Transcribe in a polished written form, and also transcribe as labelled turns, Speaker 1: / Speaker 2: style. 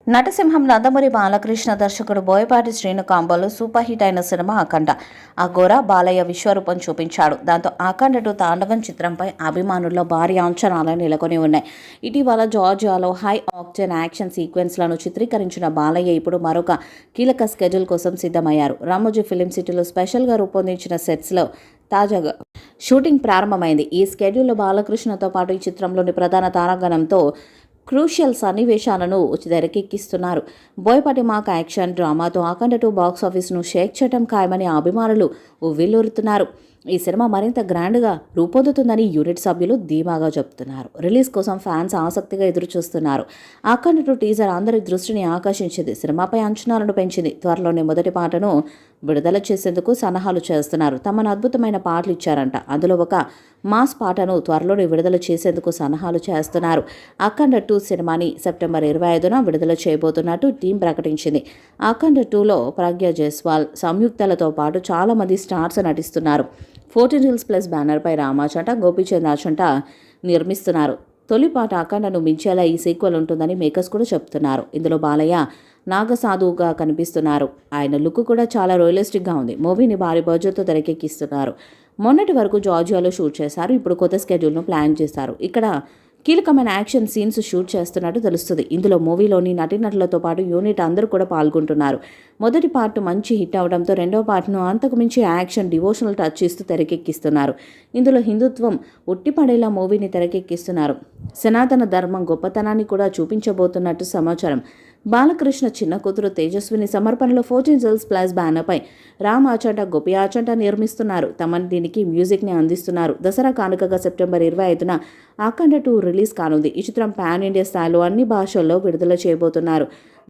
Speaker 1: నటసింహం నందమూరి బాలకృష్ణ దర్శకుడు Boyapati Srinu కాంబోలో super hit అయిన cinema అఖండ. అఘోర బాలయ్య విశ్వరూపం చూపించాడు. దాంతో అఖండ 2 తాండవం చిత్రంపై అభిమానుల్లో భారీ అంచనాలు నెలకొని ఉన్నాయి. ఇటీవల జార్జియాలో హై ఆక్టేన్ యాక్షన్ సీక్వెన్స్లను చిత్రీకరించిన బాలయ్య ఇప్పుడు మరొక కీలక స్కెడ్యూల్ కోసం సిద్ధమయ్యారు. రామోజీ ఫిలిం సిటీలో స్పెషల్గా రూపొందించిన సెట్స్లో తాజాగా షూటింగ్ ప్రారంభమైంది. ఈ స్కెడ్యూల్లో బాలకృష్ణతో పాటు ఈ చిత్రంలోని ప్రధాన తారాగణంతో క్రూషియల్ సన్నివేశాలను తెరకెక్కిస్తున్నారు. బోయపాటి మాక్ యాక్షన్ డ్రామాతో అఖండ 2 బాక్స్ ఆఫీస్ను షేక్ చేయడం ఖాయమని అభిమానులు ఉవ్విళ్లూరుతున్నారు. ఈ సినిమా మరింత గ్రాండ్గా రూపొందుతుందని యూనిట్ సభ్యులు ధీమాగా చెబుతున్నారు. రిలీజ్ కోసం ఫ్యాన్స్ ఆసక్తిగా ఎదురుచూస్తున్నారు. అఖండ 2 టీజర్ అందరి దృష్టిని ఆకర్షించింది. సినిమాపై అంచనాలను పెంచింది. త్వరలోనే మొదటి పాటను విడుదల చేసేందుకు సన్నాహాలు చేస్తున్నారు. తమను అద్భుతమైన పాటలు ఇచ్చారంట. అందులో ఒక మాస్ పాటను త్వరలోనే విడుదల చేసేందుకు సన్నాహాలు చేస్తున్నారు. అఖండ 2 సినిమాని సెప్టెంబర్ 25న విడుదల చేయబోతున్నట్టు టీం ప్రకటించింది. అఖండ 2లో ప్రజ్ఞ జైస్వాల్, సంయుక్తలతో పాటు చాలా మంది స్టార్స్ నటిస్తున్నారు. 14 Hills Plus బ్యానర్పై రామాచంట, గోపీచంద్ ఆచంట నిర్మిస్తున్నారు. తొలి పాట అఖండను మించేలా ఈ సీక్వెల్ ఉంటుందని మేకర్స్ కూడా చెప్తున్నారు. ఇందులో బాలయ్య నాగసాధువుగా కనిపిస్తున్నారు. ఆయన లుక్ కూడా చాలా రియలిస్టిక్గా ఉంది. మూవీని భారీ బడ్జెట్తో తెరకెక్కిస్తున్నారు. మొన్నటి వరకు జార్జియాలో షూట్ చేశారు. ఇప్పుడు కొత్త స్కెడ్యూల్ను ప్లాన్ చేశారు. ఇక్కడ కీలకమైన యాక్షన్ సీన్స్ షూట్ చేస్తున్నట్టు తెలుస్తుంది. ఇందులో మూవీలోని నటీనటులతో పాటు యూనిట్ అందరూ కూడా పాల్గొంటున్నారు. మొదటి పార్ట్ మంచి హిట్ అవడంతో రెండవ పార్ట్ను అంతకు మించి యాక్షన్ డివోషనల్ టచ్ ఇస్తూ తెరకెక్కిస్తున్నారు. ఇందులో హిందుత్వం ఉట్టిపడేలా మూవీని తెరకెక్కిస్తున్నారు. సనాతన ధర్మం గొప్పతనాన్ని కూడా చూపించబోతున్నట్టు సమాచారం. బాలకృష్ణ చిన్న కూతురు తేజస్విని సమర్పణలో 14 Hills Plus బ్యానర్పై రామ్ ఆచంట, గోపి ఆచంట నిర్మిస్తున్నారు. తమన్ దీనికి మ్యూజిక్ని అందిస్తున్నారు. దసరా కానుకగా సెప్టెంబర్ 25న అఖండ 2 రిలీజ్ కానుంది. ఈ చిత్రం పాన్ ఇండియా స్థాయిలో అన్ని భాషల్లో విడుదల చేయబోతున్నారు.